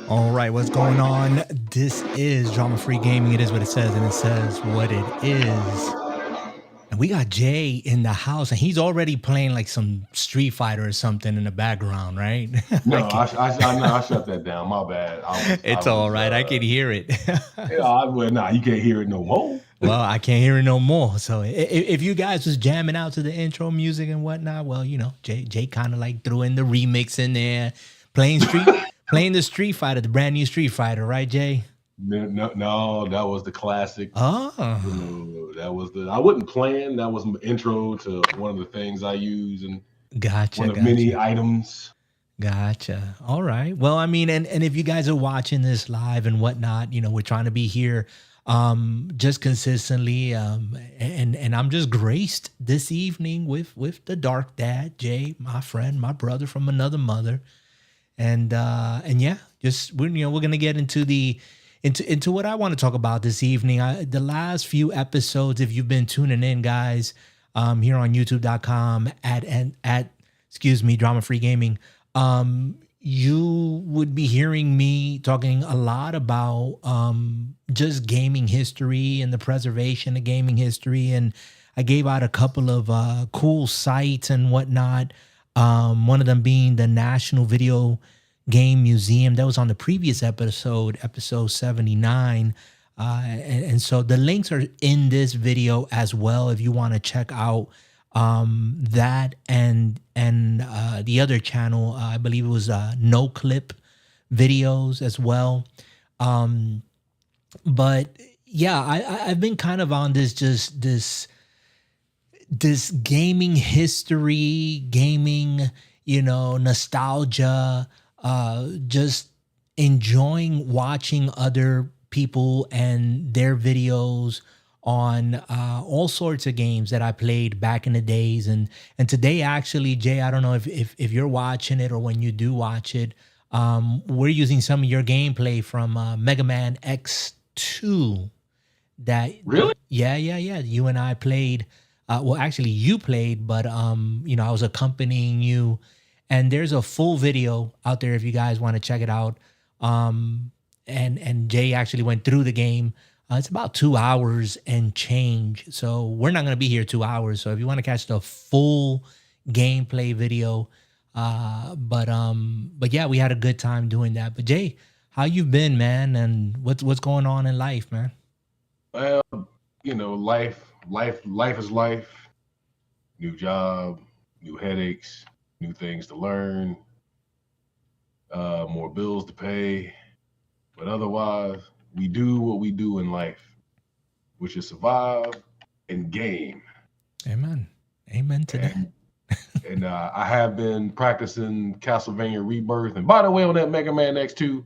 All right, what's going on? This is Drama Free Gaming. It is what it says, and it says what it is. And we got Jay in the house, and he's already playing like some Street Fighter or something in the background, right? No, I shut that down. My bad. It's all right. I can hear it. Nah, you can't hear it no more. Well, I can't hear it no more. So if you guys was jamming out to the intro music and whatnot, well, you know, Jay kind of like threw in the remix in there, playing the Street Fighter, the brand new Street Fighter, right, Jay? No, that was the classic. Oh, that was I wasn't playing. That was my intro to one of the things I use and one of many items. Gotcha. All right. Well, I mean, and if you guys are watching this live and whatnot, you know, we're trying to be here just consistently. And I'm just graced this evening with the Dark Dad, Jay, my friend, my brother from another mother. And yeah, just we're gonna get into what I want to talk about this evening. The last few episodes, if you've been tuning in, guys, here on youtube.com at Drama Free Gaming, you would be hearing me talking a lot about just gaming history and the preservation of gaming history. And I gave out a couple of cool sites and whatnot. One of them being the National Video Game Museum. That was on the previous episode 79. And so the links are in this video as well if you want to check out that and the other channel. I believe it was Noclip videos as well. But yeah, I've been kind of on this gaming history, gaming, nostalgia, just enjoying watching other people and their videos on all sorts of games that I played back in the days. And today, actually, Jay, I don't know if you're watching it or when you do watch it, we're using some of your gameplay from Mega Man X2. Really? Yeah. You and I played. Well, actually, you played, but I was accompanying you. And there's a full video out there if you guys want to check it out. And Jay actually went through the game. It's about 2 hours and change. So we're not going to be here 2 hours. So if you want to catch the full gameplay video, but yeah, we had a good time doing that. But Jay, how you been, man? And what's going on in life, man? Well, life is life. New job, new headaches, new things to learn, more bills to pay. But otherwise, we do what we do in life, which is survive and game. Amen to that. And I have been practicing Castlevania Rebirth. And by the way, on that Mega Man X2,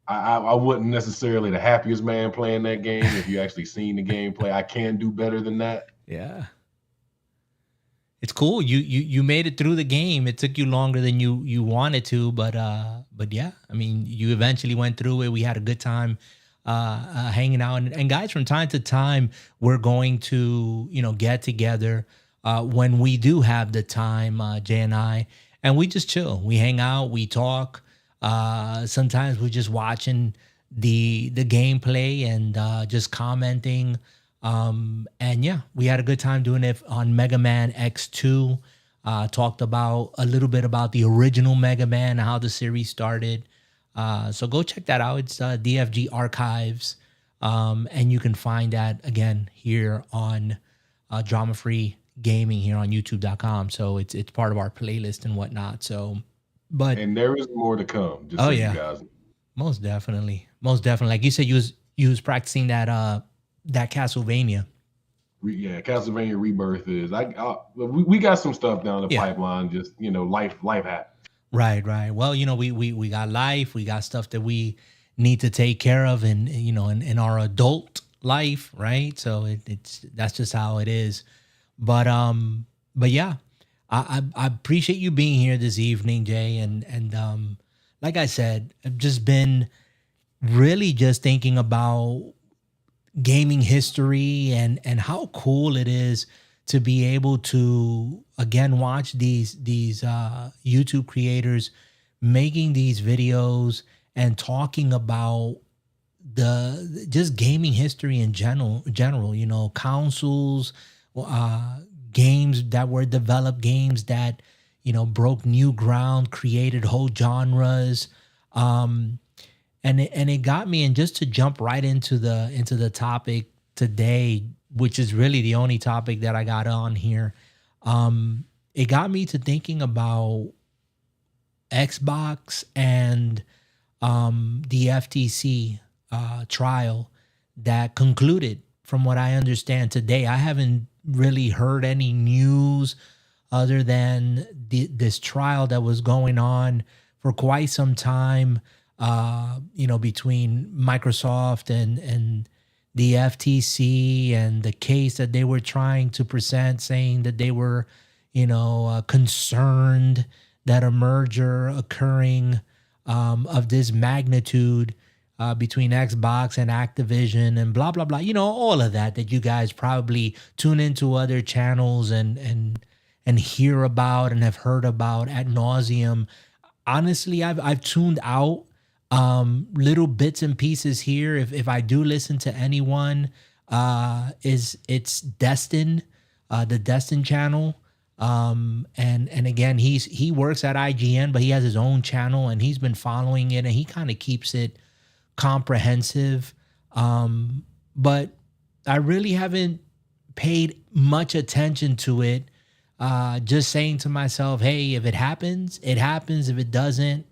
I wasn't necessarily the happiest man playing that game. If you actually seen the gameplay, I can do better than that. Yeah. It's cool. You made it through the game. It took you longer than you wanted to, but yeah, I mean, you eventually went through it. We had a good time hanging out. And guys, from time to time, we're going to get together when we do have the time, Jay and I, and we just chill. We hang out. We talk. Sometimes we're just watching the gameplay and just commenting. And yeah, we had a good time doing it on Mega Man X2. Talked about a little bit about the original Mega Man, how the series started. So go check that out. It's DFG Archives. And you can find that again here on Drama Free Gaming here on youtube.com. So it's part of our playlist and whatnot. So, and there is more to come. Just yeah, you guys. Most definitely. Like you said, you was practicing that Castlevania. Yeah, Castlevania Rebirth is. We got some stuff down the pipeline. Just life happens. Right. Well, we got life. We got stuff that we need to take care of, and in our adult life, right? So that's just how it is. But yeah, I appreciate you being here this evening, Jay, and like I said, I've just been really just thinking about gaming history and how cool it is to be able to again watch these YouTube creators making these videos and talking about the just gaming history in general, consoles, uh games that were developed, games that broke new ground, created whole genres. um and it got me, and just to jump right into the topic today, which is really the only topic that I got on here. It got me to thinking about Xbox and the FTC trial that concluded, from what I understand today. I haven't really heard any news other than this trial that was going on for quite some time, between Microsoft and the FTC, and the case that they were trying to present, saying that they were, concerned that a merger occurring of this magnitude between Xbox and Activision, and blah blah blah. All of that you guys probably tune into other channels and hear about and have heard about ad nauseum. Honestly, I've tuned out little bits and pieces here. If I do listen to anyone, it's Destin, the Destin channel. And again, he works at IGN, but he has his own channel, and he's been following it, and he kind of keeps it comprehensive. But I really haven't paid much attention to it. Just saying to myself, hey, if it happens, it happens. If it doesn't,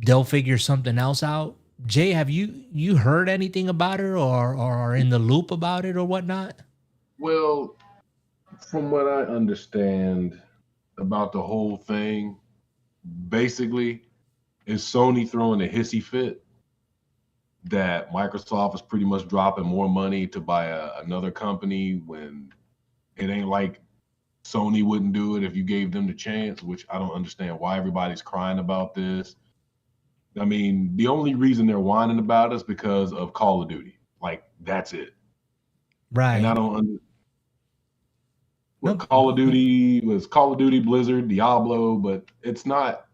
they'll figure something else out. Jay, have you heard anything about it, or are in the loop about it or whatnot? Well, from what I understand about the whole thing, basically, is Sony throwing a hissy fit that Microsoft is pretty much dropping more money to buy another company, when it ain't like Sony wouldn't do it if you gave them the chance, which I don't understand why everybody's crying about this. I mean, the only reason they're whining about it is because of Call of Duty. Like, that's it. Right. And I don't understand. Nope. Call of Duty was Call of Duty, Blizzard, Diablo, but it's not.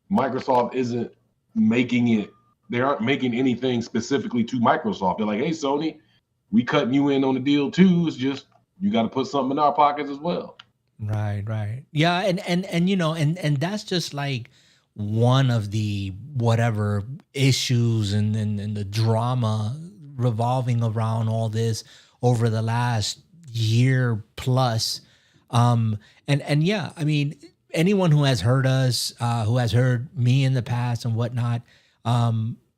Microsoft isn't making it. They aren't making anything specifically to Microsoft. They're like, hey, Sony, we cutting you in on the deal too. It's just you got to put something in our pockets as well. Right. Yeah, and that's just like one of the whatever issues and the drama revolving around all this over the last year plus. And yeah, I mean, anyone who has heard us, who has heard me in the past and whatnot,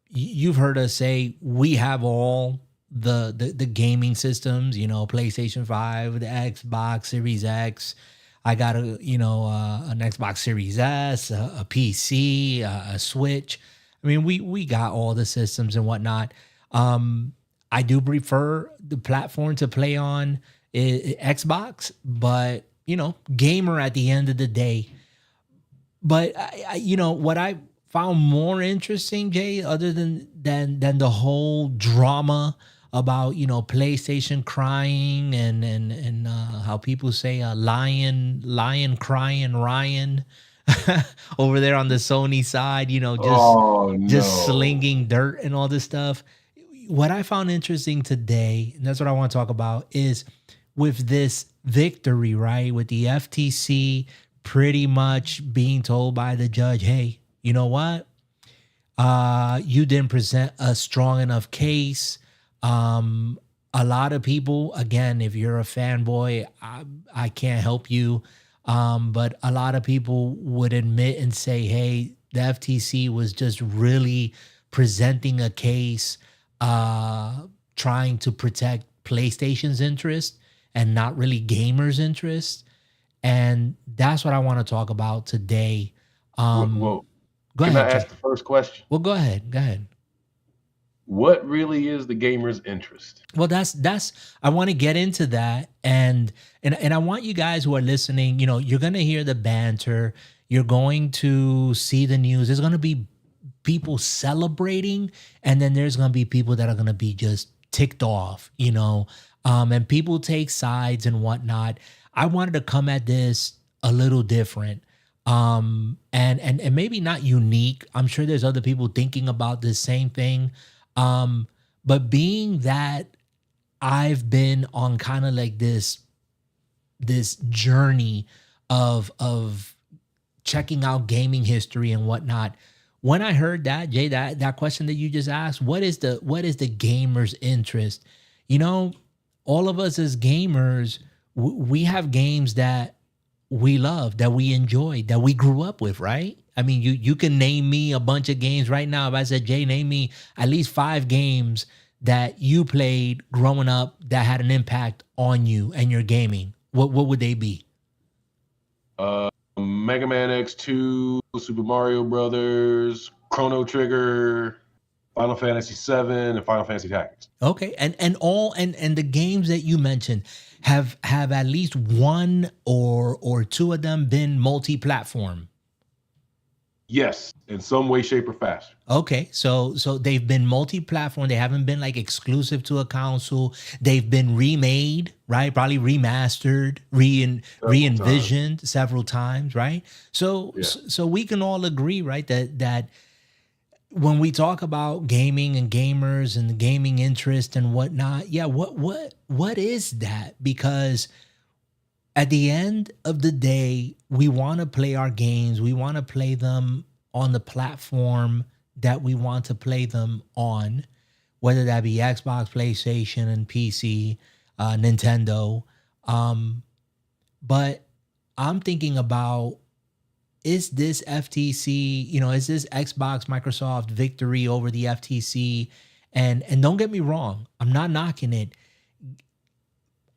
you've heard us say we have all the gaming systems, PlayStation 5, the Xbox Series X. I got an Xbox Series S, a PC, a Switch. I mean, we got all the systems and whatnot. I do prefer the platform to play on Xbox, but gamer at the end of the day. But what I found more interesting, Jay, other than the whole drama about PlayStation crying and how people say lion crying Ryan over there on the Sony side, just slinging dirt and all this stuff. What I found interesting today, and that's what I want to talk about, is with this victory, right? With the FTC pretty much being told by the judge, hey, you know what? You didn't present a strong enough case. A lot of people, again, if you're a fanboy, I can't help you. But a lot of people would admit and say, hey, the FTC was just really presenting a case, trying to protect PlayStation's interest and not really gamers' interest. And that's what I want to talk about today. Well, go can ahead. I ask the first question? Well, go ahead. What really is the gamer's interest? Well, that's I want to get into that, and I want you guys who are listening, you're going to hear the banter, you're going to see the news. There's going to be people celebrating, and then there's going to be people that are going to be just ticked off, and people take sides and whatnot. I wanted to come at this a little different. And maybe not unique. I'm sure there's other people thinking about this same thing. Um, but being that I've been on kind of like this journey of checking out gaming history and whatnot. When I heard that, Jay, that question that you just asked, what is the gamer's interest? You know, all of us as gamers, we have games that we love, that we enjoy, that we grew up with, right? I mean, you can name me a bunch of games right now. If I said, Jay, name me at least 5 games that you played growing up that had an impact on you and your gaming, what would they be? Uh, Mega Man X2, Super Mario Brothers, Chrono Trigger, Final Fantasy 7, and Final Fantasy Tactics. Okay, and the games that you mentioned have at least one or two of them been multi-platform. Yes, in some way, shape, or fashion. Okay, so they've been multi-platform. They haven't been like exclusive to a console. They've been remade, right? Probably remastered, Several times. re-envisioned several times, right? So Yeah. so we can all agree, right, that when we talk about gaming and gamers and the gaming interest and whatnot, yeah, what is that? Because at the end of the day, we want to play our games. We want to play them on the platform that we want to play them on, whether that be Xbox, PlayStation, and PC, Nintendo. Um, but I'm thinking about, is this FTC, is this Xbox Microsoft victory over the FTC? And don't get me wrong, I'm not knocking it.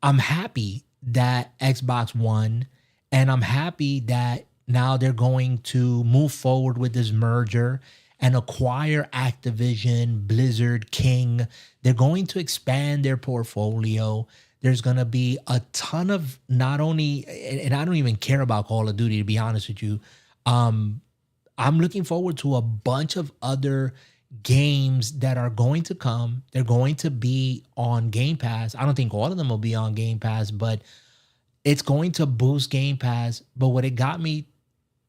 I'm happy that Xbox won, and I'm happy that now they're going to move forward with this merger and acquire Activision, Blizzard, King. They're going to expand their portfolio. There's going to be a ton of, not only, and I don't even care about Call of Duty, to be honest with you. Um, I'm looking forward to a bunch of other games that are going to come. They're going to be on Game Pass. I don't think all of them will be on Game Pass, but it's going to boost Game Pass. But what it got me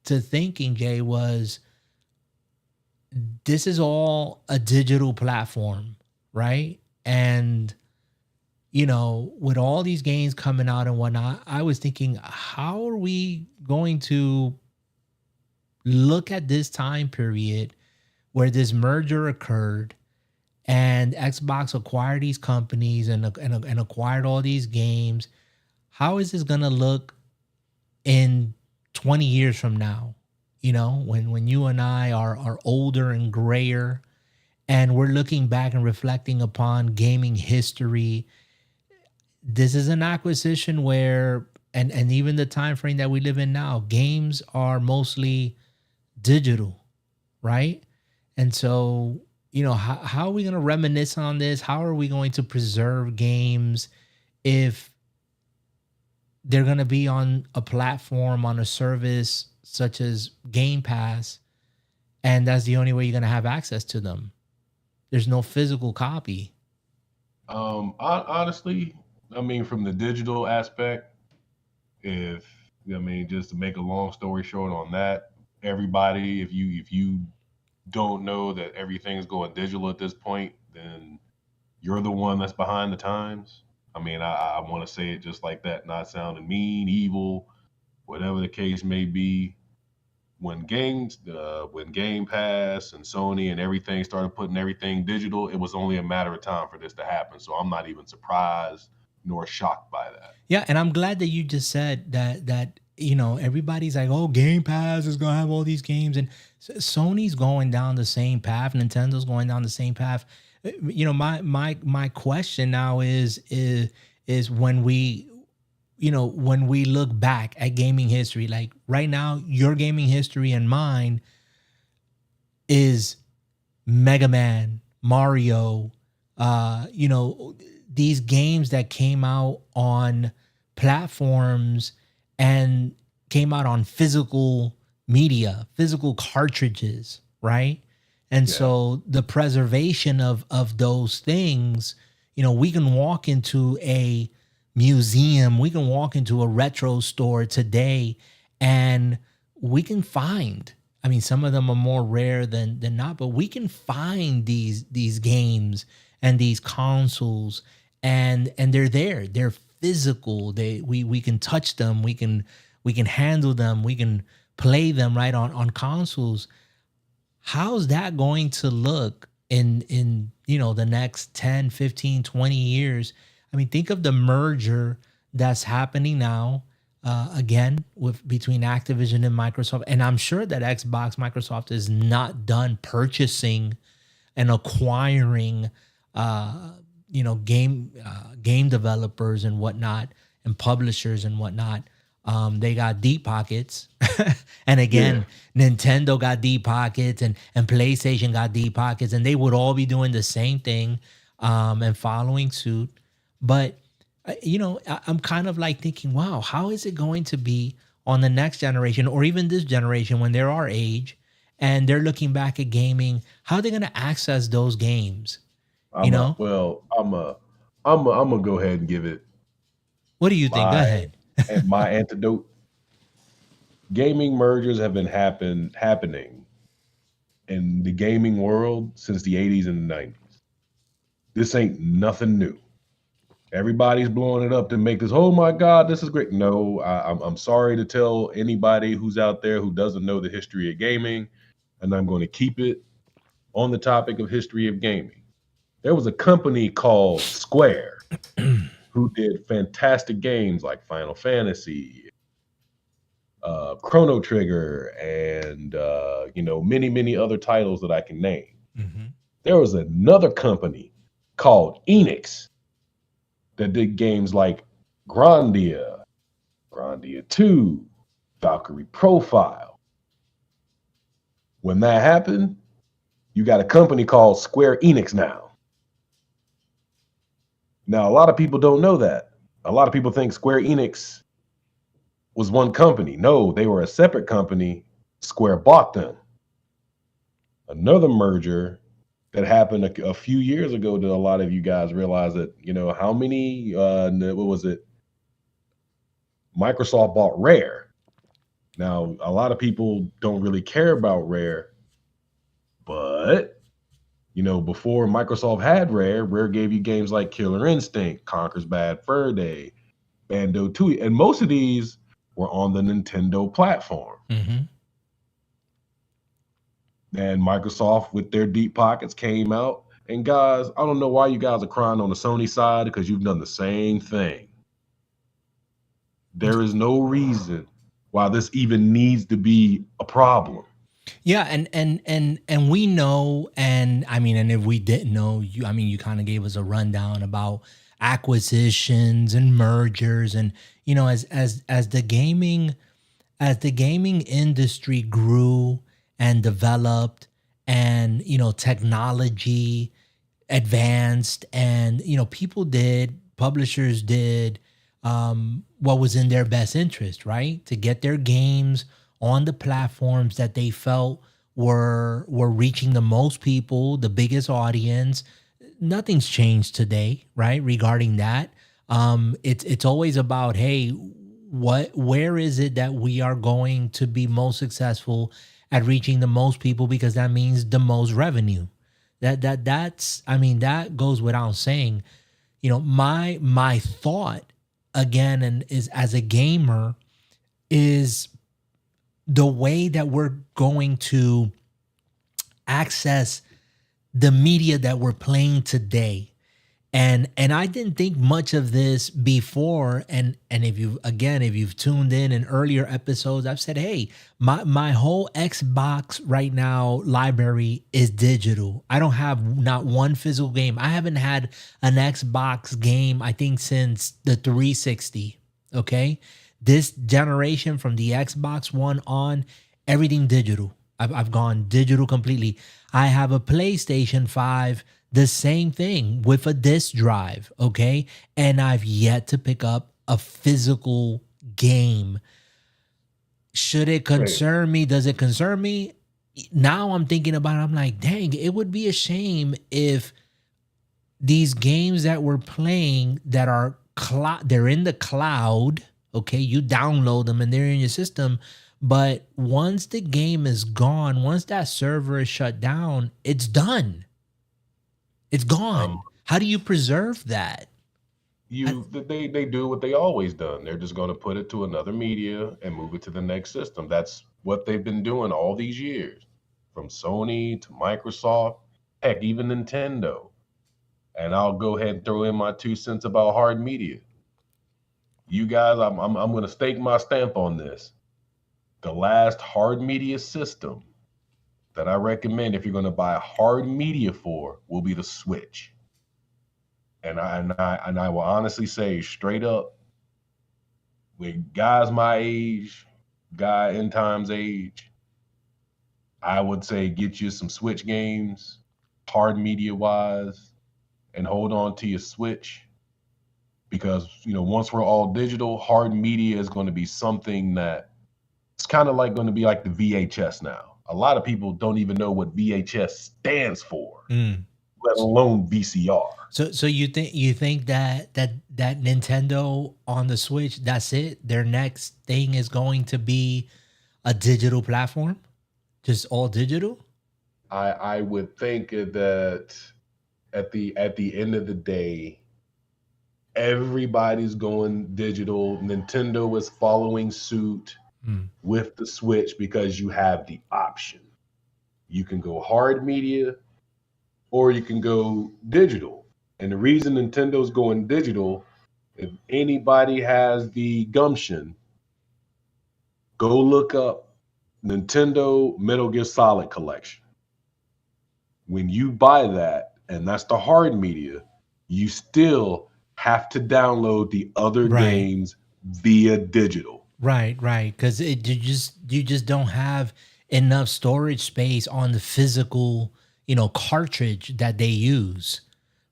to thinking, Jay, was this is all a digital platform, right? And with all these games coming out and whatnot, I was thinking, how are we going to look at this time period where this merger occurred and Xbox acquired these companies and acquired all these games? How is this going to look in 20 years from now? When you and I are older and grayer, and we're looking back and reflecting upon gaming history. This is an acquisition where, and even the time frame that we live in now, games are mostly digital, right? And so, how are we going to reminisce on this? How are we going to preserve games if they're going to be on a platform, on a service such as Game Pass, and that's the only way you're going to have access to them? There's no physical copy. Honestly, I mean, from the digital aspect, just to make a long story short on that, everybody, if you don't know that everything's going digital at this point, then you're the one that's behind the times. I mean, I want to say it just like that, not sounding mean, evil, whatever the case may be. When Game Pass and Sony and everything started putting everything digital, it was only a matter of time for this to happen. So I'm not even surprised nor shocked by that. Yeah, and I'm glad that you just said that everybody's like, oh, Game Pass is gonna have all these games, and Sony's going down the same path, Nintendo's going down the same path. My question now is when we look back at gaming history, like right now, your gaming history and mine is Mega Man, Mario, these games that came out on platforms and came out on physical media, physical cartridges, right? And Yeah. so the preservation of those things, we can walk into a museum, we can walk into a retro store today, and we can find, I mean, some of them are more rare than not, but we can find these games and these consoles, and they're there. They're physical. We can touch them. We can handle them. We can play them right on consoles. How's that going to look in the next 10, 15, 20 years? I mean, think of the merger that's happening now, again, with between Activision and Microsoft. And I'm sure that Microsoft is not done purchasing and acquiring game developers and whatnot, and publishers and whatnot. They got deep pockets. And again, Nintendo got deep pockets, and PlayStation got deep pockets, and they would all be doing the same thing, and following suit. But I'm kind of like thinking, wow, how is it going to be on the next generation, or even this generation, when they're our age and they're looking back at gaming? How are they going to access those games? I'm gonna go ahead and give it What do you think? Go ahead. my antidote. Gaming mergers have been happening in the gaming world since the 80s and the 90s. This ain't nothing new. Everybody's blowing it up to make this, oh my God, this is great. No, I'm sorry to tell anybody who's out there who doesn't know the history of gaming, and I'm going to keep it on the topic of history of gaming. There was a company called Square who did fantastic games like Final Fantasy, Chrono Trigger, and many other titles that I can name. Mm-hmm. There was another company called Enix that did games like Grandia 2, Valkyrie Profile. When that happened, you got a company called Square Enix now. Now, a lot of people don't know that. A lot of people think Square Enix was one company. No, they were a separate company. Square bought them. Another merger that happened a few years ago that a lot of you guys realize that, how many, what was it? Microsoft bought Rare. Now, a lot of people don't really care about Rare, but before Microsoft had Rare gave you games like Killer Instinct, Conker's Bad Fur Day, Bando Tooie, and most of these were on the Nintendo platform. Mm-hmm. And Microsoft, with their deep pockets, came out. And guys, I don't know why you guys are crying on the Sony side, because you've done the same thing. There is no reason why this even needs to be a problem. Yeah, and we know, and I mean, and if we didn't know, you kind of gave us a rundown about acquisitions and mergers, and as the gaming industry grew and developed, and technology advanced, and publishers did what was in their best interest, right? To get their games on the platforms that they felt were reaching the most people, the biggest audience. Nothing's changed today, right? Regarding that, it's always about, hey, where is it that we are going to be most successful at reaching the most people, because that means the most revenue. That goes without saying. My thought again, and is as a gamer, is the way that we're going to access the media that we're playing today. And I didn't think much of this before. And if you've tuned in earlier episodes, I've said, hey, my whole Xbox right now library is digital. I don't have not one physical game. I haven't had an Xbox game, I think, since the 360. Okay. This generation, from the Xbox One on, everything digital. I've gone digital completely. I have a PlayStation 5, the same thing, with a disc drive, okay? And I've yet to pick up a physical game. Should it concern me? Does it concern me? Now I'm thinking about it, I'm like, dang, it would be a shame if these games that we're playing that are they're in the cloud, okay? You download them and they're in your system, But once the game is gone, once that server is shut down, it's done. It's Um, gone. How do you preserve that? they do what they always done. They're just going to put it to another media and move it to the next system. That's what they've been doing all these years, from Sony to Microsoft, heck, even Nintendo. And I'll go ahead and throw in my 2 cents about hard media. You guys, I'm going to stake my stamp on this. The last hard media system that I recommend if you're going to buy hard media for will be the Switch. And I will honestly say straight up, with guys my age, guy in time's age, I would say get you some Switch games, hard media wise, and hold on to your Switch, because once we're all digital, hard media is going to be something that it's kind of like going to be like the VHS now. A lot of people don't even know what VHS stands for, let alone VCR. So you think that Nintendo on the Switch, that's it? Their next thing is going to be a digital platform? Just all digital? I would think that at the end of the day, everybody's going digital. Nintendo is following suit with the Switch because you have the option. You can go hard media or you can go digital. And the reason Nintendo's going digital, if anybody has the gumption, go look up Nintendo Metal Gear Solid Collection. When you buy that, and that's the hard media, you still have to download the other games via digital. Right, because you just don't have enough storage space on the physical, cartridge that they use,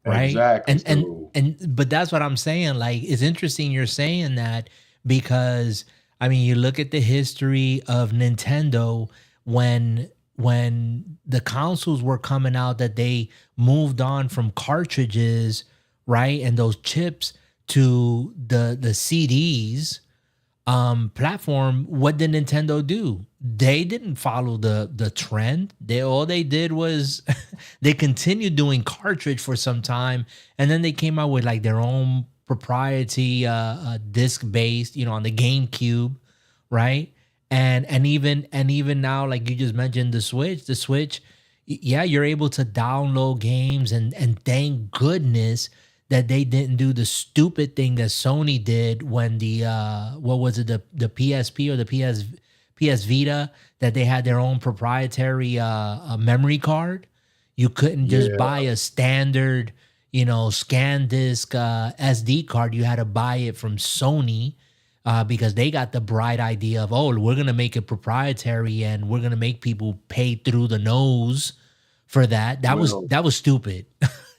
right? Exactly. But that's what I'm saying. Like, it's interesting you're saying that, because I mean, you look at the history of Nintendo when the consoles were coming out, that they moved on from cartridges, right, and those chips to the CDs platform. What did Nintendo do? They didn't follow the trend. All they did was they continued doing cartridge for some time, and then they came out with like their own proprietary disc based, on the GameCube, right? And even now, like you just mentioned, the Switch, yeah, you're able to download games, and thank goodness that they didn't do the stupid thing that Sony did when the what was it, the PSP or the PS Vita, that they had their own proprietary memory card. You couldn't just buy a standard, scan disc SD card. You had to buy it from Sony, because they got the bright idea of, oh, we're gonna make it proprietary and we're gonna make people pay through the nose for that. That was stupid.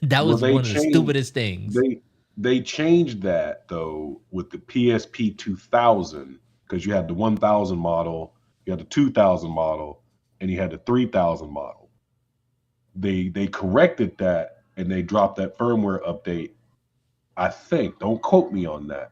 That was one of the stupidest things. They changed that though with the PSP 2000, because you had the 1000 model, you had the 2000 model, and you had the 3000 model. They corrected that and they dropped that firmware update. I think, don't quote me on that.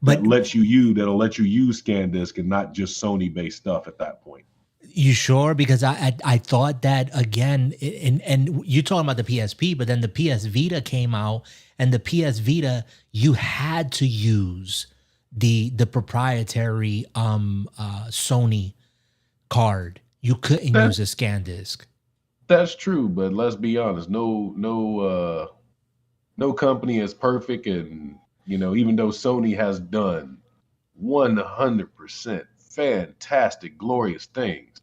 But that'll let you use SanDisk and not just Sony based stuff at that point. You sure? Because I thought that, again, and you're talking about the PSP, but then the PS Vita came out, and the PS Vita, you had to use the proprietary Sony card. You couldn't use a SanDisk. That's true, but let's be honest, no company is perfect, and even though Sony has done 100% fantastic, glorious things,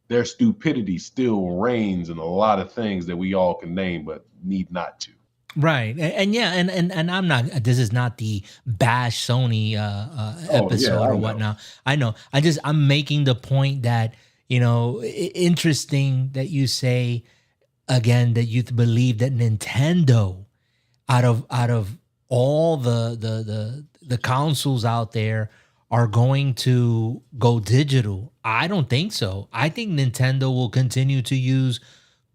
their stupidity still reigns in a lot of things that we all can name, but need not to. Right. And I'm not, this is not the bash Sony episode or whatnot. I know. I'm making the point that, interesting that you say, again, that you believe that Nintendo, out of all the consoles out there, are going to go digital. I don't think so. I think Nintendo will continue to use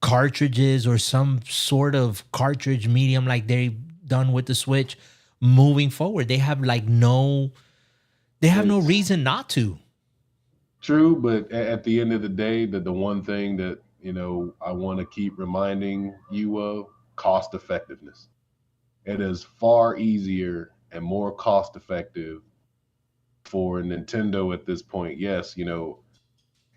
cartridges or some sort of cartridge medium like they've done with the Switch moving forward. They have no reason not to. True, but at the end of the day, the one thing that I want to keep reminding you of, cost effectiveness. It is far easier and more cost effective for Nintendo at this point. Yes,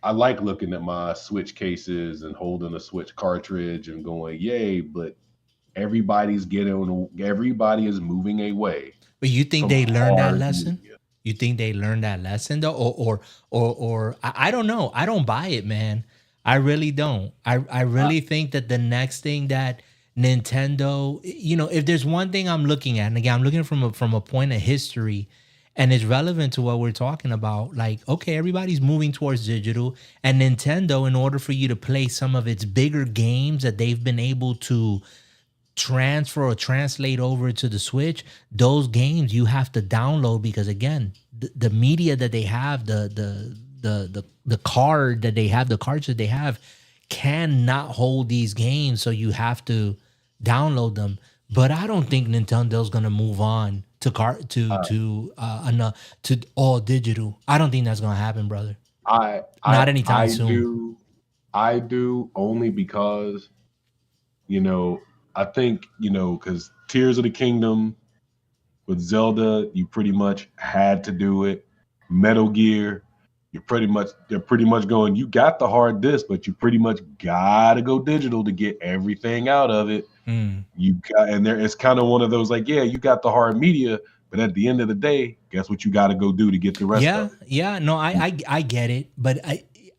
I like looking at my Switch cases and holding a Switch cartridge and going, "Yay!" But everybody is moving away But you think from they learned that hard lesson? media. You think they learned that lesson though, or I don't know. I don't buy it, man. I really don't. I I, really think that the next thing that Nintendo, if there's one thing I'm looking at, and again, I'm looking from a point of history, and it's relevant to what we're talking about. Like, okay, everybody's moving towards digital, and Nintendo, in order for you to play some of its bigger games that they've been able to transfer or translate over to the Switch, those games you have to download because again, the media that they have, the card that they have, the cards that they have cannot hold these games, so you have to download them. But I don't think Nintendo's gonna move on to to all digital. I don't think that's gonna happen, brother. I, Not I, anytime I soon. do, I do only because you know, I think because Tears of the Kingdom with Zelda, you pretty much had to do it. Metal Gear, they're pretty much going. You got the hard disk, but you pretty much gotta go digital to get everything out of it. Mm. You got, and there it's kind of one of those like, yeah, you got the hard media, but at the end of the day, guess what you got to go do to get the rest Yeah, of it. yeah. No, I get it, but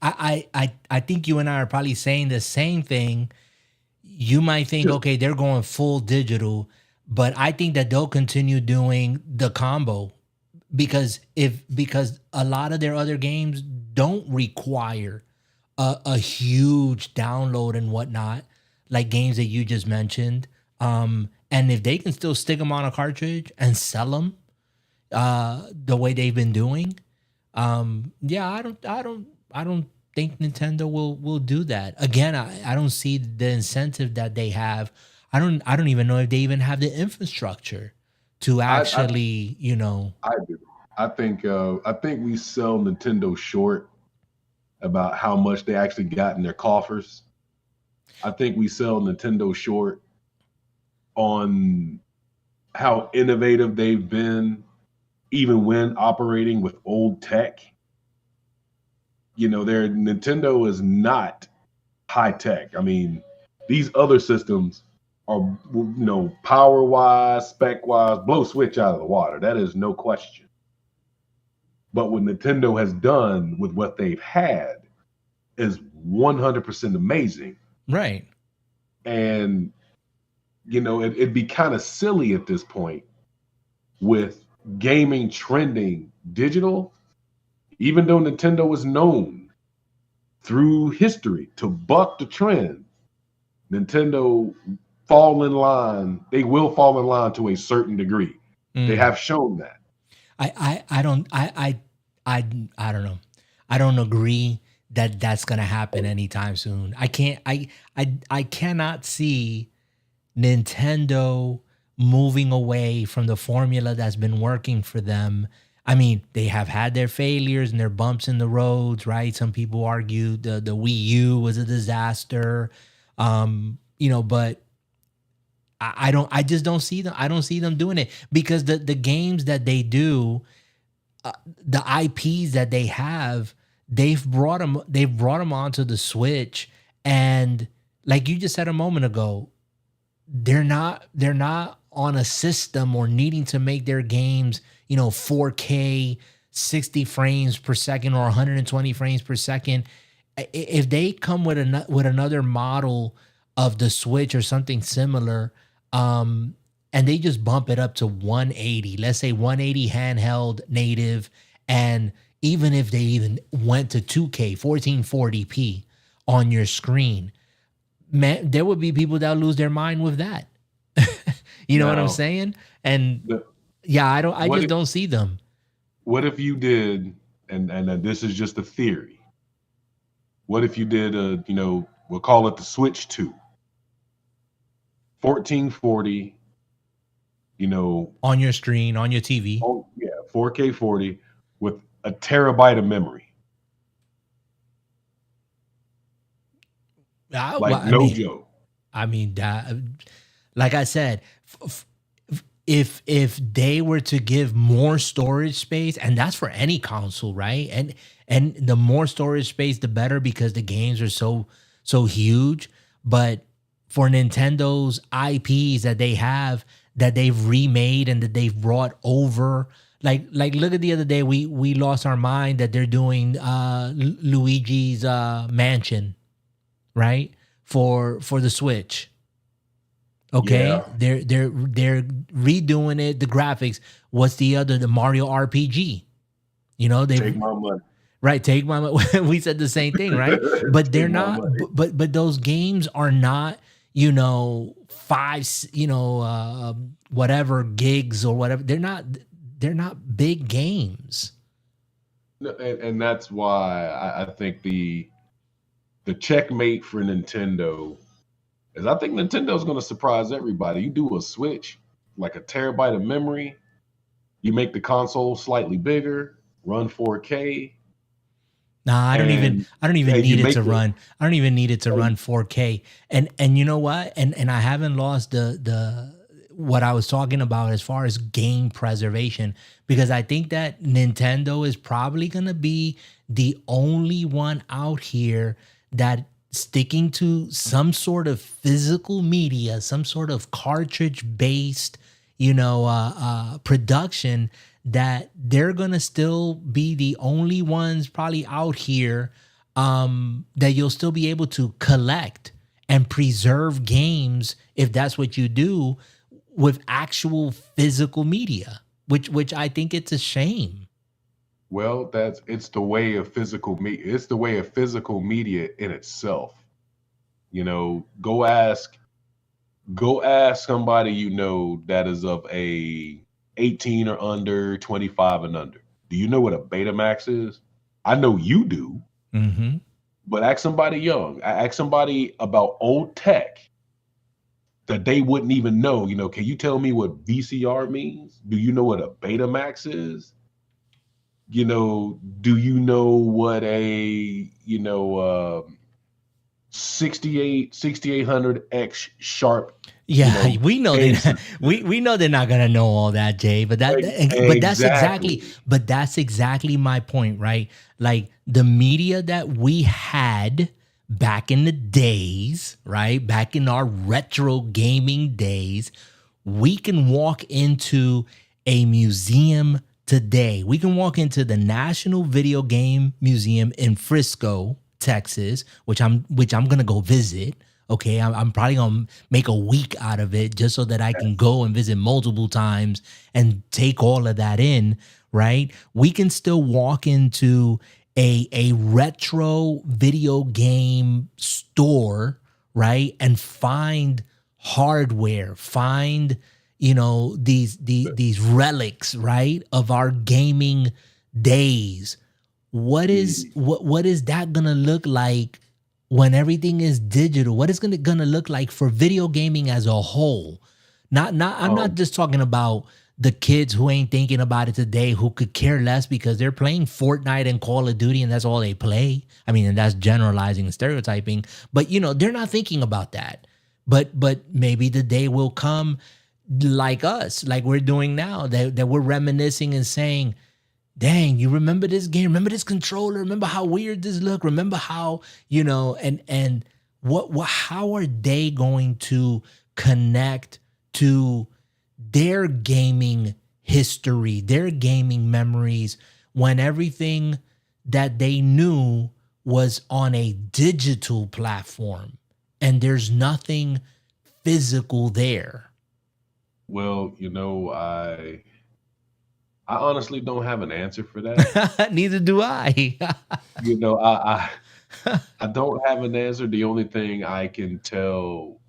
I think you and I are probably saying the same thing. You might think, Just okay, they're going full digital, but I think that they'll continue doing the combo because a lot of their other games don't require a huge download and whatnot, like games that you just mentioned. And if they can still stick them on a cartridge and sell them the way they've been doing, yeah, I don't think Nintendo will do that. Again, I don't see the incentive that they have. I don't even know if they even have the infrastructure to I actually, I do. I think we sell Nintendo short about how much they actually got in their coffers. I think we sell Nintendo short on how innovative they've been, even when operating with old tech. Their Nintendo is not high tech. I mean, these other systems are, power wise, spec wise, blow switch out of the water. That is no question. But what Nintendo has done with what they've had is 100% amazing. right. And, it'd be kind of silly at this point with gaming trending digital, even though Nintendo was known through history to buck the trend. Nintendo they will fall in line to a certain degree. They Mm. have shown that. I don't I don't know. I don't agree that that's gonna happen anytime soon. I can't. I cannot see Nintendo moving away from the formula that's been working for them. I mean, they have had their failures and their bumps in the roads, right? Some people argue the Wii U was a disaster. But I don't I just don't see them. I don't see them doing it because the games that they do, the IPs that they have, they've brought them onto the Switch, and like you just said a moment ago, they're not on a system or needing to make their games 4K 60 frames per second or 120 frames per second. If they come with another model of the Switch or something similar, and they just bump it up to 180, let's say 180 handheld native, and even if they even went to 2K 1440p on your screen, man, there would be people that lose their mind with that. You know what I'm Now, saying? And the, yeah, I what just if don't see them. what if you did, and this is just a theory. What if you did we'll call it the Switch 2, 1440, you know, On your screen, on your TV. oh yeah, 4K 40 with a terabyte of memory. Well, Like no joke. I mean that, like I said, if they were to give more storage space, and that's for any console, right? And the more storage space, the better, because the games are so huge. But for Nintendo's IPs that they have, that they've remade and that they've brought over, like look at the other day, we lost our mind that they're doing Luigi's Mansion, right? For the Switch. Okay, Yeah. they're redoing it. The graphics. What's the other? The Mario RPG. You know Take they've my money. right. Take my. We said the same thing, right? But they're Take my not. money. But those games are not. You know, five. Whatever gigs or whatever. They're not. They're not big games. No, and that's why I think the checkmate for Nintendo is, I think Nintendo's going to surprise everybody. You do a Switch, like a terabyte of memory, you make the console slightly bigger, run 4K, Nah, and I don't even you need it make to the run. I don't even need it to and run 4K. And you know what? And I haven't lost the what I was talking about as far as game preservation, because I think that Nintendo is probably going to be the only one out here that sticking to some sort of physical media, some sort of cartridge based, production, that they're gonna still be the only ones probably out here, that you'll still be able to collect and preserve games, if that's what you do, with actual physical media, which I think it's a shame. well, it's the way of physical media. It's the way of physical media in itself. Go ask somebody that is of a 18 or under, 25 and under. Do you know what a Betamax is? I know you do, Hmm. but ask somebody young. Ask somebody about old tech that they wouldn't even know. Can you tell me what VCR means? Do you know what a Betamax is? Do you know what a 6800X sharp, Yeah, we know game they system is? we know they're not gonna know all that, Jay. But Exactly. that's exactly my point, right? Like the media that we had back in the days, right? Back in our retro gaming days, we can walk into a museum today. We can walk into the National Video Game Museum in Frisco, Texas, which I'm gonna go visit. Okay, I'm probably gonna make a week out of it just so that I can Yes. go and visit multiple times and take all of that in. Right? We can still walk into a retro video game store, right, and find hardware, find these relics, right, of our gaming days. What is that gonna look like when everything is digital? What is gonna look like for video gaming as a whole? Not I'm not Um, just talking about the kids who ain't thinking about it today, who could care less because they're playing Fortnite and Call of Duty and that's all they play. I mean, and that's generalizing and stereotyping, but they're not thinking about that. But maybe the day will come, like us, like we're doing now, that we're reminiscing and saying, dang, you remember this game? Remember this controller? Remember how weird this look? Remember how, and how are they going to connect to their gaming history, their gaming memories, when everything that they knew was on a digital platform and there's nothing physical there? well, I honestly don't have an answer for that. Neither do I. You know, I I don't have an answer. The only thing I can tell,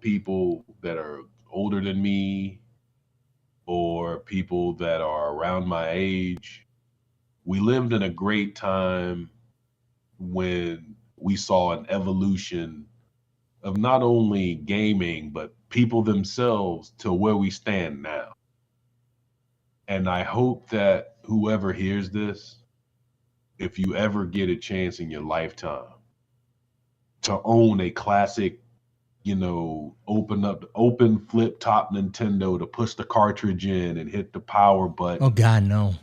people that are older than me or people that are around my age, we lived in a great time when we saw an evolution of not only gaming, but people themselves to where we stand now. And I hope that whoever hears this, if you ever get a chance in your lifetime, to own a classic, open flip top Nintendo to push the cartridge in and hit the power Oh button. God, no.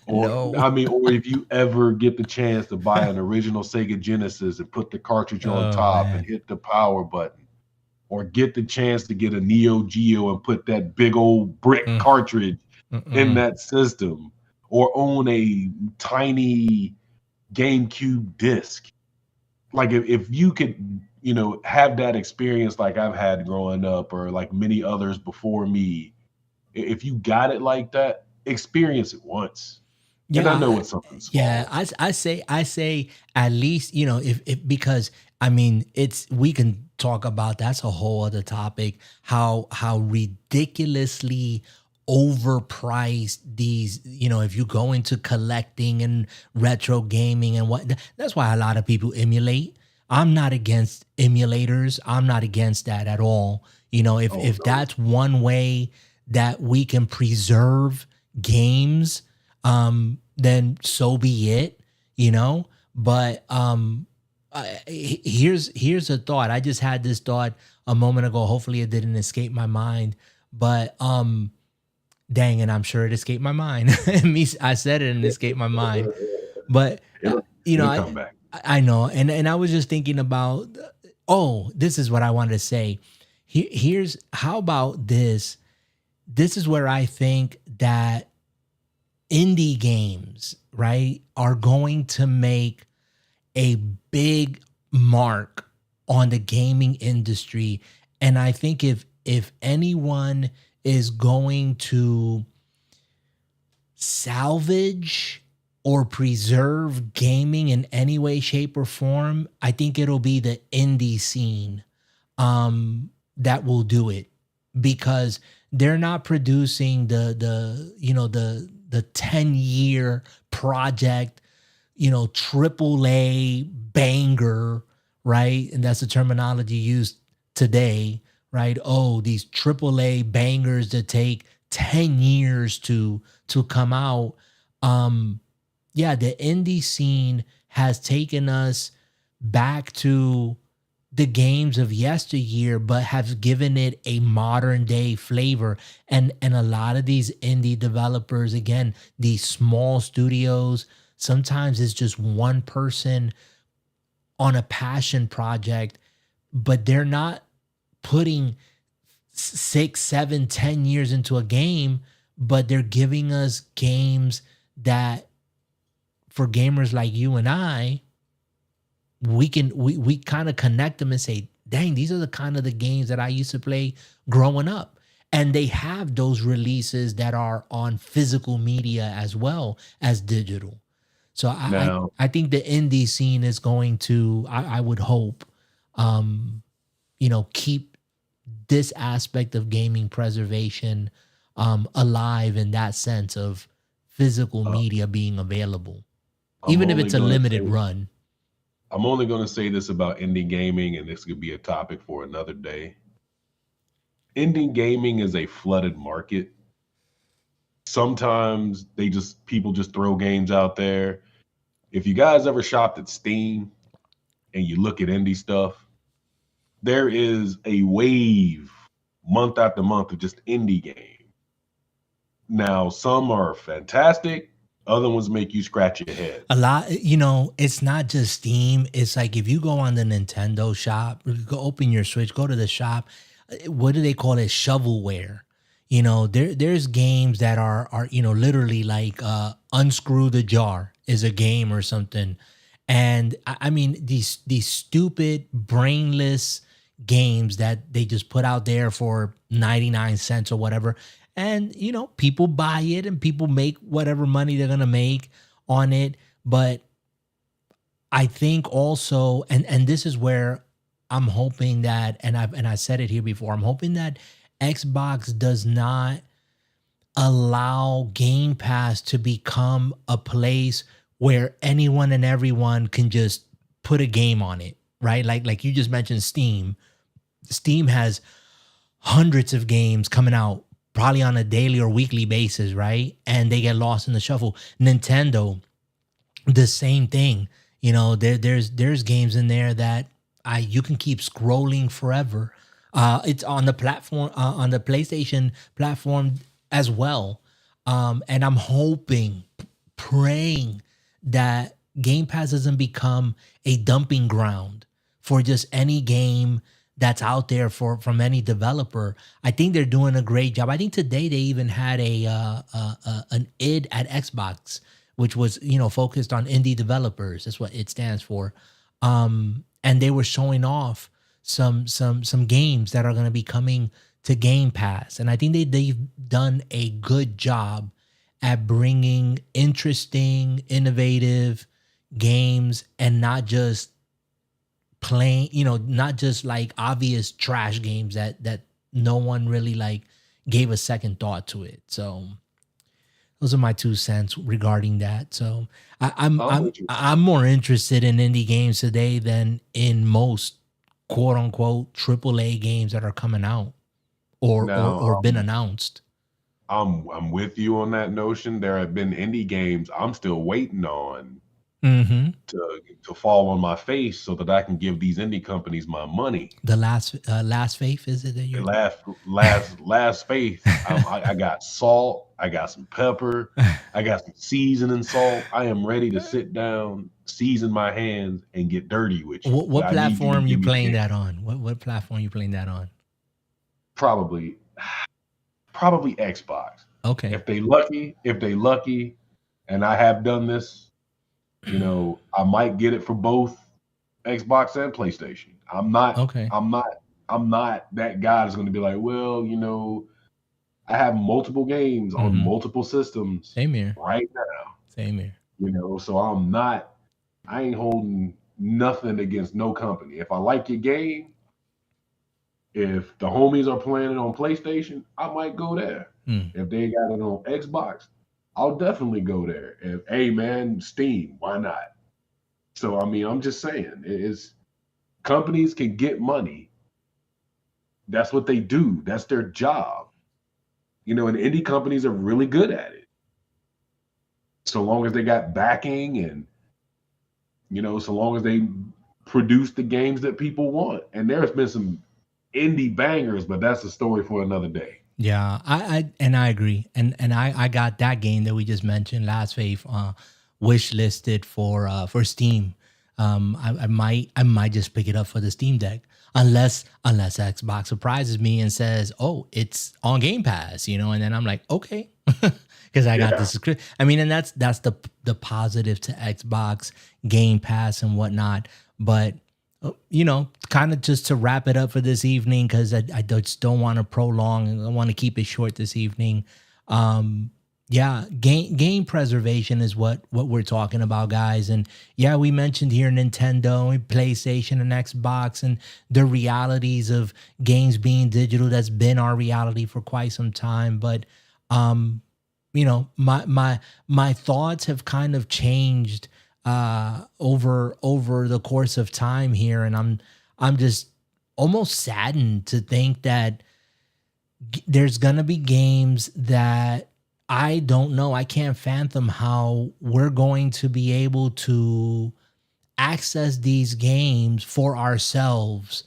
Or No. or if you ever get the chance to buy an original Sega Genesis and put the cartridge on Oh top and man. hit the power button, or get the chance to get a Neo Geo and put that big old brick Mm, cartridge in mm-mm. that system, or own a tiny GameCube disc. Like if you could, have that experience like I've had growing up, or like many others before me, if you got it like that, experience it once. And Yeah, I know it's something yeah. small. I say at least, if because I mean it's we can talk about that's a whole other topic, how ridiculously overpriced these, if you go into collecting and retro gaming and what, that's why a lot of people emulate. I'm not against emulators. I'm not against that at all. Oh If no. that's one way that we can preserve games, then so be it, you know. But here's a thought. I just had this thought a moment ago. Hopefully, it didn't escape my mind. But dang, and I'm sure it escaped my mind. I said it and it escaped my mind. But It'll you know, it'll I come back. I know, and I was just thinking about. Oh, this is what I wanted to say. Here's how about this? This is where I think that indie games, right, are going to make a big mark on the gaming industry. And I think if anyone is going to salvage or preserve gaming in any way, shape, or form, I think it'll be the indie scene that will do it, because they're not producing the 10-year project, triple A banger, right? And that's the terminology used today, right? Oh, these triple A bangers that take 10 years to come out. Yeah, the indie scene has taken us back to the games of yesteryear, but have given it a modern day flavor. And a lot of these indie developers, again, these small studios, sometimes it's just one person on a passion project, but they're not putting 6, 7, 10 years into a game, but they're giving us games that for gamers like you and I, we kind of connect them and say, dang, these are the kind of the games that I used to play growing up. And they have those releases that are on physical media as well as digital. So Now, I think the indie scene is going to, I would hope, keep this aspect of gaming preservation alive, in that sense of physical uh, media being available, I'm even if only it's a gonna limited say run. I'm only gonna say this about indie gaming, and this could be a topic for another day. Indie gaming is a flooded market. Sometimes people just throw games out there. If you guys ever shopped at Steam and you look at indie stuff, there is a wave month after month of just indie games. Now, some are fantastic, other ones make you scratch your head. A lot, it's not just Steam. It's like if you go on the Nintendo shop, go open your Switch, go to the shop. What do they call it? Shovelware. There's games that are literally like unscrew the jar is a game or something. And I mean these stupid brainless games that they just put out there for 99 cents or whatever. And people buy it and people make whatever money they're gonna make on it. But I think also, and this is where I'm hoping that, and I said it here before, I'm hoping that Xbox does not allow Game Pass to become a place where anyone and everyone can just put a game on it, right? Like you just mentioned Steam. Steam has hundreds of games coming out probably on a daily or weekly basis, right? And they get lost in the shuffle. Nintendo, the same thing. There's games in there that I you can keep scrolling forever. It's on the platform, on the PlayStation platform as well. And I'm hoping, praying that Game Pass doesn't become a dumping ground for just any game that's out there from any developer. I think they're doing a great job. I think today they even had an id at Xbox, which was focused on indie developers. That's what it stands for. And they were showing off some games that are going to be coming to Game Pass, and I think they've done a good job at bringing interesting, innovative games, and not just playing, not just like obvious trash games that no one really like gave a second thought to it. So those are my 2 cents regarding that. So I'm more interested in indie games today than in most quote unquote AAA games that are coming out or been announced. I'm with you on that notion. There have been indie games I'm still waiting on to fall on my face so that I can give these indie companies my money. The last faith, is it that you're last faith? I got salt, I got some pepper, I got some seasoning salt. I am ready to sit down, season my hands, and get dirty with you. What platform you playing that on? What platform you playing that on? Probably Xbox. Okay. If they lucky, and I have done this, I might get it for both Xbox and PlayStation. I'm not that guy that's going to be like, well, I have multiple games on multiple systems. Same here. Right now. Same here. So I ain't holding nothing against no company. If I like your game, if the homies are playing it on PlayStation, I might go there. If they got it on Xbox, I'll definitely go there. Hey man, Steam, why not? So I'm just saying, is companies can get money. That's what they do. That's their job. And indie companies are really good at it. So long as they got backing and so long as they produce the games that people want. And there's been some indie bangers, but that's a story for another day. Yeah, I agree, and I got that game that we just mentioned, Last Faith, wish listed for Steam. I might just pick it up for the Steam Deck, unless Xbox surprises me and says, "Oh, it's on Game Pass," and then I'm like, okay, because I got the subscription. And that's the positive to Xbox Game Pass and whatnot, but. Kind of just to wrap it up for this evening, because I just don't want to prolong. I want to keep it short this evening. Game preservation is what we're talking about, guys. And we mentioned here Nintendo, PlayStation, and Xbox, and the realities of games being digital. That's been our reality for quite some time. But my thoughts have kind of changed over the course of time here, and I'm just almost saddened to think that there's gonna be games that I don't know. I can't fathom how we're going to be able to access these games for ourselves,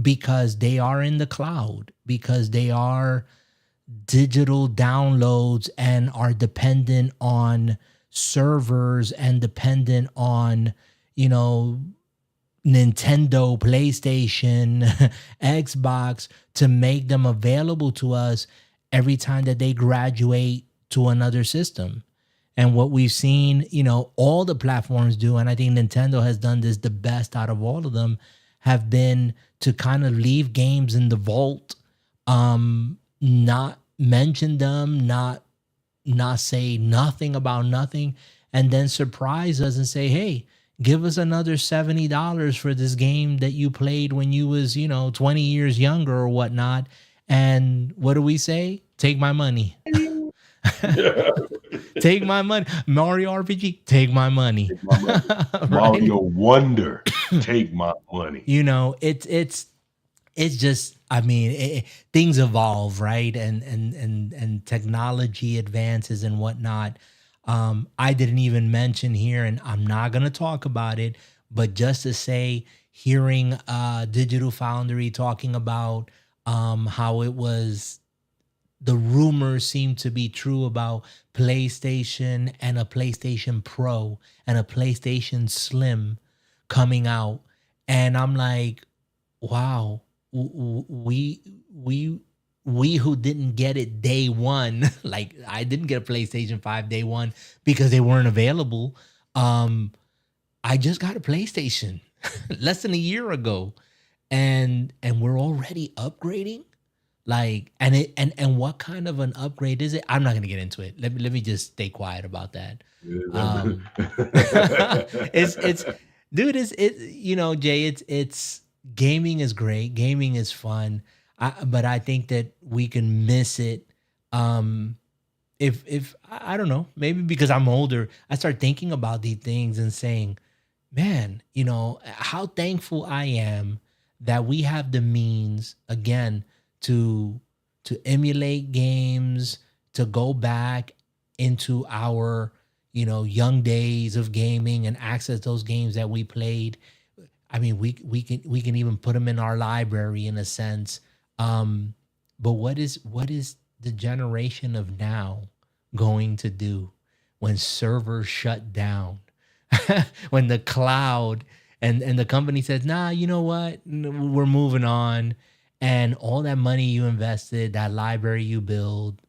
because they are in the cloud, because they are digital downloads and are dependent on servers and dependent on Nintendo, PlayStation, Xbox to make them available to us every time that they graduate to another system. And what we've seen, all the platforms do, and I think Nintendo has done this the best out of all of them, have been to kind of leave games in the vault, not mention them, not say nothing about nothing, and then surprise us and say, hey, give us another $70 for this game that you played when you was 20 years younger or whatnot. And what do we say? Take my money. Take my money. Mario RPG, take my money. Take my money. Right? Mario Wonder, take my money. It's just, things evolve, right? And technology advances and whatnot. I didn't even mention here, and I'm not going to talk about it, but just to say, hearing Digital Foundry talking about how it was the rumors seem to be true about PlayStation and a PlayStation Pro and a PlayStation Slim coming out. And I'm like, wow, we we who didn't get it day one, like I didn't get a PlayStation 5 day one because they weren't available. Um, I just got a PlayStation less than a year ago, and we're already upgrading. Like, and what kind of an upgrade is it? I'm not gonna get into it. Let me just stay quiet about that. Um, it's dude, Jay, it's gaming is great. Gaming is fun. But I think that we can miss it. Um, if I don't know, maybe because I'm older, I start thinking about these things and saying, man, how thankful I am that we have the means again to emulate games, to go back into our young days of gaming and access those games that we played. I mean, we can even put them in our library in a sense. Um, but what is the generation of now going to do when servers shut down? When the cloud and the company says, nah, you know what? We're moving on. And all that money you invested, that library you build,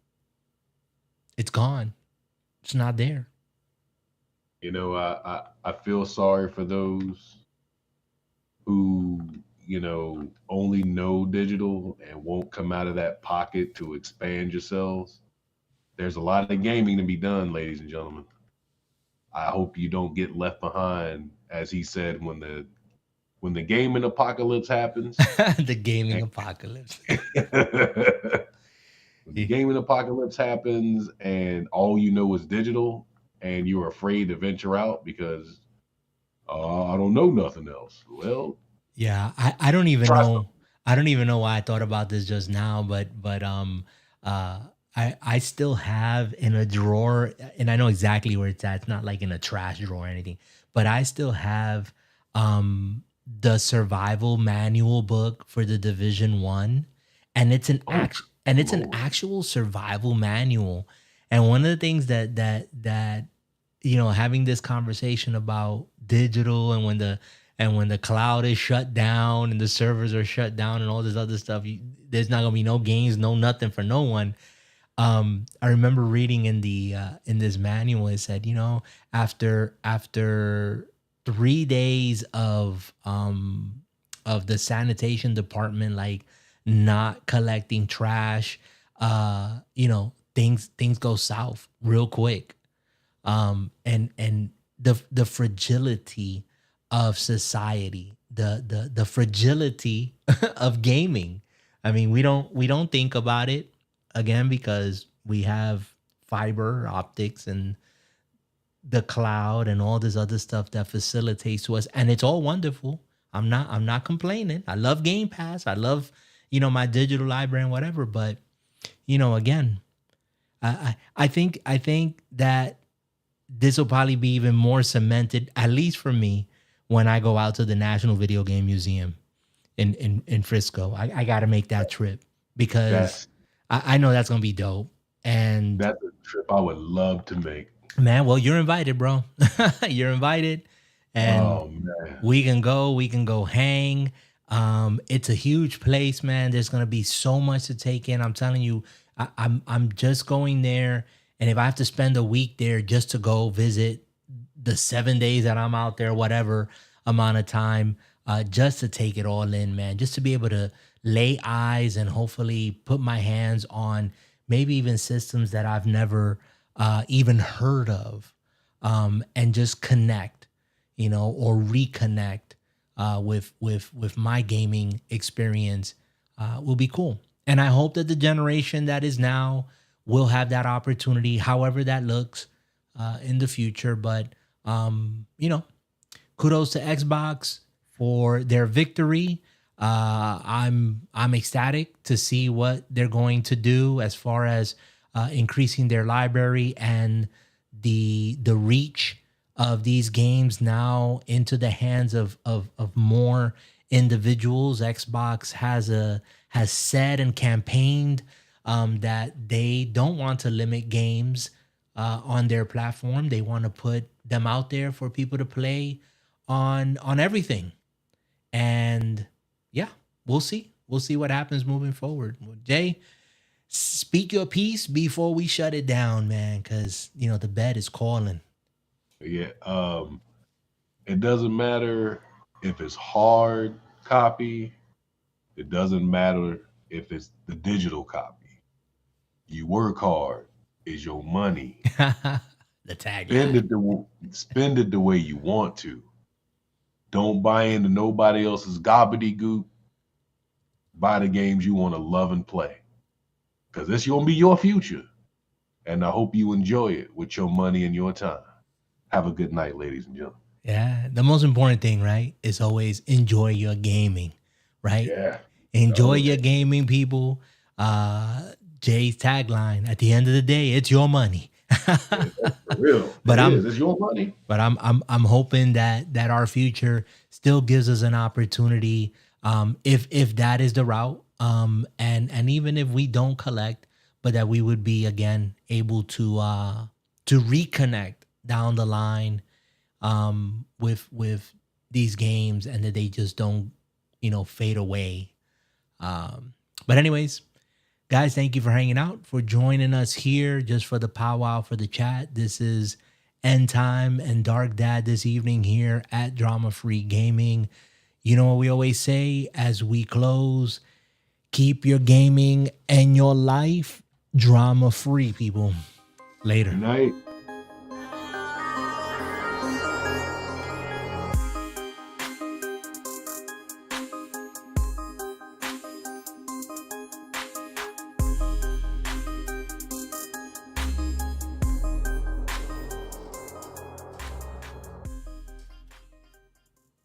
it's gone. It's not there. I feel sorry for those who, only know digital and won't come out of that pocket to expand yourselves. There's a lot of gaming to be done, ladies and gentlemen. I hope you don't get left behind, as he said, when the gaming apocalypse happens. The gaming apocalypse. When the gaming apocalypse happens and all you know is digital and you're afraid to venture out because I don't know nothing else. Well, Yeah, I don't even try know. I don't even know why I thought about this just now, but uh I still have in a drawer, and I know exactly where it's at. It's not like in a trash drawer or anything, but I still have the survival manual book for the Division 1, and it's an Lord. actual survival manual. And one of the things that having this conversation about digital, and when the cloud is shut down and the servers are shut down and all this other stuff, there's not gonna be no games, no nothing for no one. I remember reading in this manual, it said, after 3 days of the sanitation department like not collecting trash, things go south real quick. And the fragility of society, the fragility of gaming. I mean, we don't think about it again because we have fiber optics and the cloud and all this other stuff that facilitates to us, and it's all wonderful. I'm not complaining. I love Game Pass. I love my digital library and whatever. But again, I think that this will probably be even more cemented, at least for me, when I go out to the National Video Game Museum in Frisco. I got to make that trip because That's I know that's gonna be dope. And that's a trip I would love to make. man, well, you're invited, bro. You're invited, and Oh man. we can go hang. It's a huge place, man. There's gonna be so much to take in. I'm telling you, I'm just going there, and if I have to spend a week there just to go visit the 7 days that I'm out there, whatever amount of time, just to take it all in, man, just to be able to lay eyes and hopefully put my hands on maybe even systems that I've never even heard of, and just connect, or reconnect with my gaming experience, will be cool. And I hope that the generation that is now will have that opportunity, however that looks in the future. But kudos to Xbox for their victory. I'm ecstatic to see what they're going to do as far as increasing their library and the reach of these games now into the hands of more individuals. Xbox has said and campaigned that they don't want to limit games on their platform. They want to put them out there for people to play on everything. And yeah, we'll see. We'll see what happens moving forward. Well, Jay, speak your piece before we shut it down, man, because the bed is calling. Yeah. It doesn't matter if it's hard copy. It doesn't matter if it's the digital copy. You work hard is your money. The tagline. Spend it the way you want to. Don't buy into nobody else's gobbledygook. Buy the games you want to love and play, because it's gonna be your future. And I hope you enjoy it with your money and your time. Have a good night, ladies and gentlemen. Yeah, the most important thing, right, is always enjoy your gaming, right? Yeah. Enjoy your gaming, people. Jay's tagline: at the end of the day, it's your money. For real. But it's your money. But I'm hoping that our future still gives us an opportunity, if that is the route, and even if we don't collect, but that we would be again able to reconnect down the line with these games, and that they just don't fade away. But anyways, guys, thank you for hanging out, for joining us here just for the powwow, for the chat. This is End Time and Dark Dad this evening here at Drama Free Gaming. You know what we always say as we close: keep your gaming and your life drama free, people. Later. Good night.